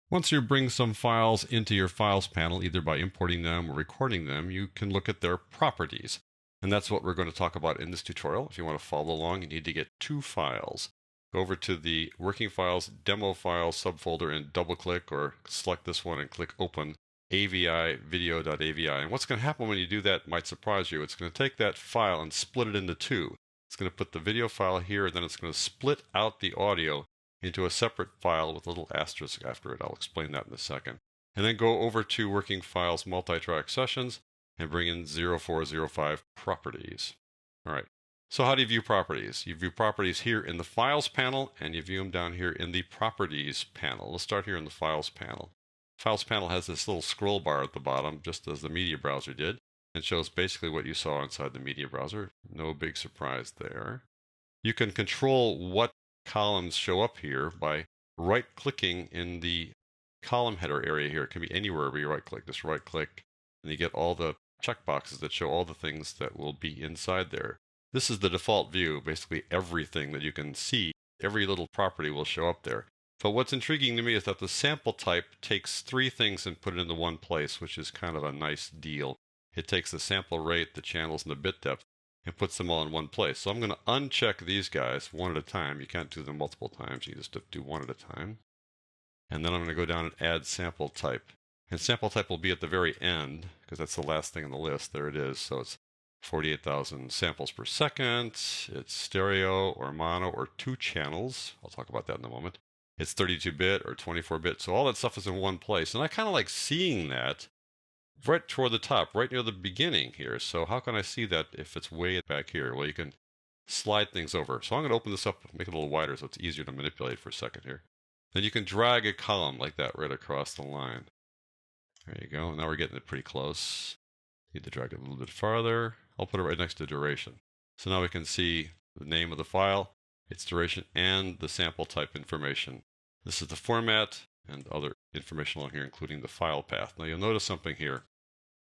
Once you bring some files into your Files panel, either by importing them or recording them, you can look at their properties. And that's what we're going to talk about in this tutorial. If you want to follow along, you need to get two files. Go over to the Working Files, Demo Files subfolder and double-click or select this one and click Open, AVI, video.avi. And what's going to happen when you do that might surprise you. It's going to take that file and split it into two. It's going to put the video file here, and then it's going to split out the audio into a separate file with a little asterisk after it. I'll explain that in a second. And then go over to Working Files, Multi-Track Sessions, and bring in 0405 Properties. All right. So how do you view properties? You view properties here in the Files panel, and you view them down here in the Properties panel. Let's start here in the Files panel. Files panel has this little scroll bar at the bottom, just as the media browser did. It shows basically what you saw inside the media browser. No big surprise there. You can control what columns show up here by right-clicking in the column header area here. It can be anywhere where you right-click. Just right-click, and you get all the checkboxes that show all the things that will be inside there. This is the default view. Basically, everything that you can see, every little property will show up there. But what's intriguing to me is that the sample type takes three things and put it into one place, which is kind of a nice deal. It takes the sample rate, the channels, and the bit depth, and puts them all in one place. So I'm going to uncheck these guys one at a time. You can't do them multiple times. You just have to do one at a time. And then I'm going to go down and add sample type. And sample type will be at the very end, because that's the last thing on the list. There it is. So it's 48,000 samples per second. It's stereo or mono or two channels. I'll talk about that in a moment. It's 32-bit or 24-bit. So all that stuff is in one place. And I kind of like seeing that right toward the top, right near the beginning here. So how can I see that if it's way back here? Well, you can slide things over. So I'm going to open this up, make it a little wider so it's easier to manipulate for a second here. Then you can drag a column like that right across the line. There you go. Now we're getting it pretty close. Need to drag it a little bit farther. I'll put it right next to duration. So now we can see the name of the file, its duration, and the sample type information. This is the format and other information on here, including the file path. Now you'll notice something here.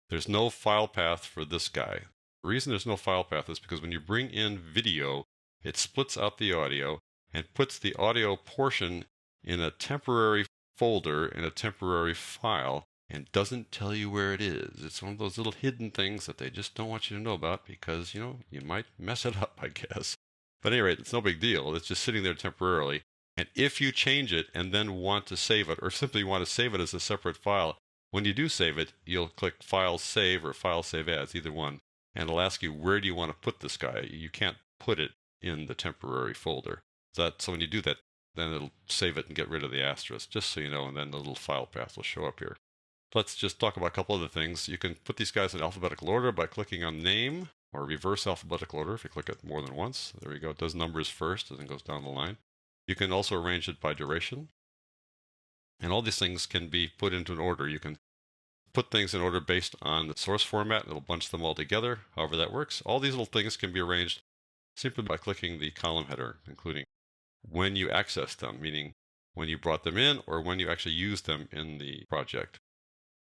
There's no file path for this guy. The reason there's no file path is because when you bring in video, it splits out the audio and puts the audio portion in a temporary folder in a temporary file and doesn't tell you where it is. It's one of those little hidden things that they just don't want you to know about because, you might mess it up, I guess. But at any rate, it's no big deal. It's just sitting there temporarily. And if you change it and then want to save it, or simply want to save it as a separate file, when you do save it, you'll click File Save or File Save As, either one, and it'll ask you where do you want to put this guy. You can't put it in the temporary folder. So when you do that, then it'll save it and get rid of the asterisk, just so you know, and then the little file path will show up here. Let's just talk about a couple other things. You can put these guys in alphabetical order by clicking on Name, or reverse alphabetical order if you click it more than once. There we go. It does numbers first and then goes down the line. You can also arrange it by duration. And all these things can be put into an order. You can put things in order based on the source format, and it'll bunch them all together, however that works. All these little things can be arranged simply by clicking the column header, including when you access them, meaning when you brought them in or when you actually used them in the project.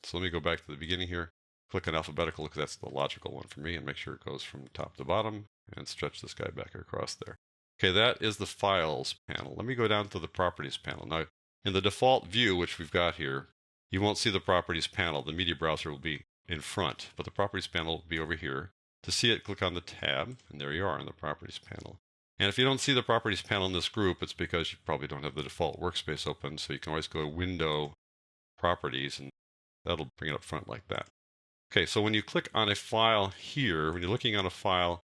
So let me go back to the beginning here, click on alphabetical because that's the logical one for me, and make sure it goes from top to bottom and stretch this guy back across there. Okay, that is the Files panel. Let me go down to the Properties panel. Now, in the default view, which we've got here, you won't see the Properties panel. The media browser will be in front, but the Properties panel will be over here. To see it, click on the tab, and there you are in the Properties panel. And if you don't see the Properties panel in this group, it's because you probably don't have the default workspace open, so you can always go to Window, Properties, and that'll bring it up front like that. Okay, so when you click on a file here, when you're looking on a file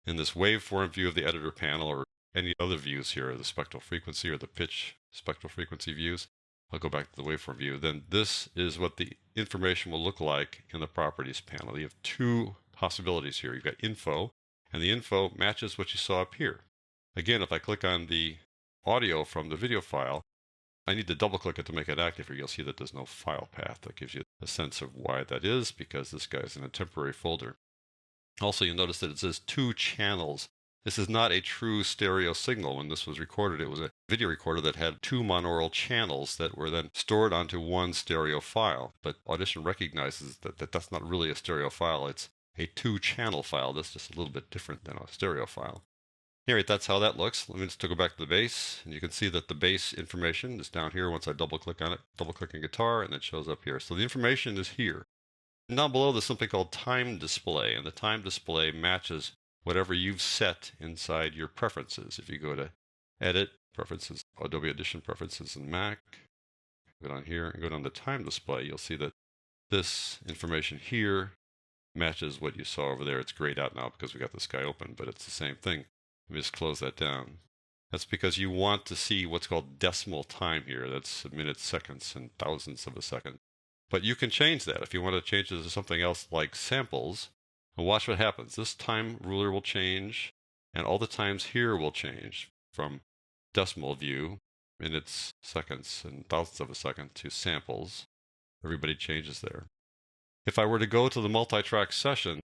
in this waveform view of the editor panel or any other views here, the spectral frequency or the pitch spectral frequency views, I'll go back to the waveform view, then this is what the information will look like in the Properties panel. You have two possibilities here. You've got info, and the info matches what you saw up here. Again, if I click on the audio from the video file, I need to double click it to make it active here. You'll see that there's no file path. That gives you a sense of why that is, because this guy's in a temporary folder. Also, you'll notice that it says two channels. This is not a true stereo signal. When this was recorded, it was a video recorder that had two monaural channels that were then stored onto one stereo file. But Audition recognizes that that's not really a stereo file. It's a two-channel file. That's just a little bit different than a stereo file. Anyway, that's how that looks. Let me just go back to the bass, and you can see that the bass information is down here once I double click on it, double click on guitar, and it shows up here. So the information is here. And down below, there's something called time display, and the time display matches whatever you've set inside your preferences. If you go to Edit, Preferences, Adobe Audition Preferences in Mac, go down here and go down to time display, you'll see that this information here matches what you saw over there. It's grayed out now because we got this guy open, but it's the same thing. Let me just close that down. That's because you want to see what's called decimal time here. That's minutes, seconds, and thousandths of a second. But you can change that. If you want to change it to something else like samples, and watch what happens. This time ruler will change, and all the times here will change from decimal view, minutes, seconds, and thousandths of a second, to samples. Everybody changes there. If I were to go to the multi-track session,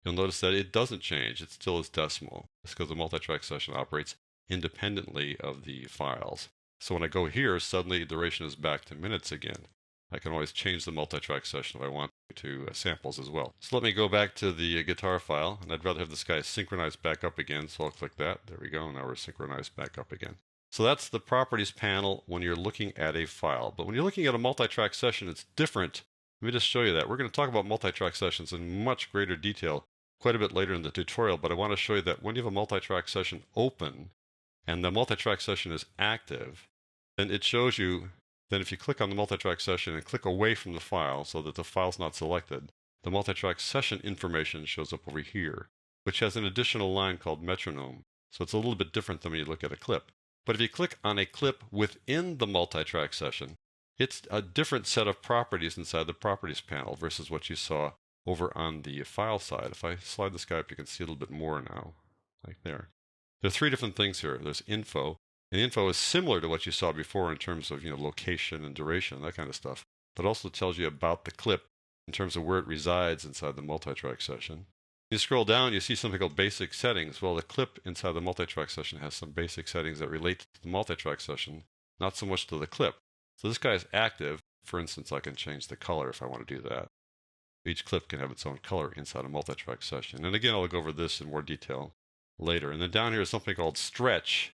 you'll notice that it doesn't change. It still is decimal. It's because the multi-track session operates independently of the files. So when I go here, suddenly the duration is back to minutes again. I can always change the multi-track session if I want to samples as well. So let me go back to the guitar file, and I'd rather have this guy synchronized back up again, so I'll click that. There we go. Now we're synchronized back up again. So that's the properties panel when you're looking at a file. But when you're looking at a multi-track session, it's different. Let me just show you that. We're going to talk about multi-track sessions in much greater detail quite a bit later in the tutorial, but I want to show you that when you have a multi-track session open and the multi-track session is active, then it shows you that if you click on the multi-track session and click away from the file so that the file's not selected, the multi-track session information shows up over here, which has an additional line called metronome. So it's a little bit different than when you look at a clip. But if you click on a clip within the multi-track session, it's a different set of properties inside the properties panel versus what you saw over on the file side. If I slide this guy up, you can see a little bit more now, like there. There are three different things here. There's info, and info is similar to what you saw before in terms of location and duration, that kind of stuff, but also tells you about the clip in terms of where it resides inside the multi-track session. You scroll down, you see something called basic settings. Well, the clip inside the multi-track session has some basic settings that relate to the multi-track session, not so much to the clip. So this guy is active. For instance, I can change the color if I want to do that. Each clip can have its own color inside a multi-track session. And again, I'll go over this in more detail later. And then down here is something called stretch,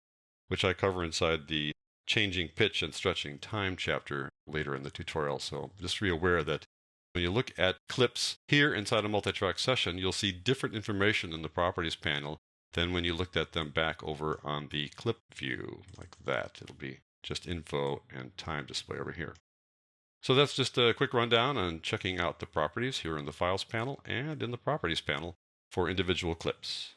which I cover inside the changing pitch and stretching time chapter later in the tutorial. So just be aware that when you look at clips here inside a multi-track session, you'll see different information in the properties panel than when you looked at them back over on the clip view, like that. It'll be just info and time display over here. So that's just a quick rundown on checking out the properties here in the Files panel and in the Properties panel for individual clips.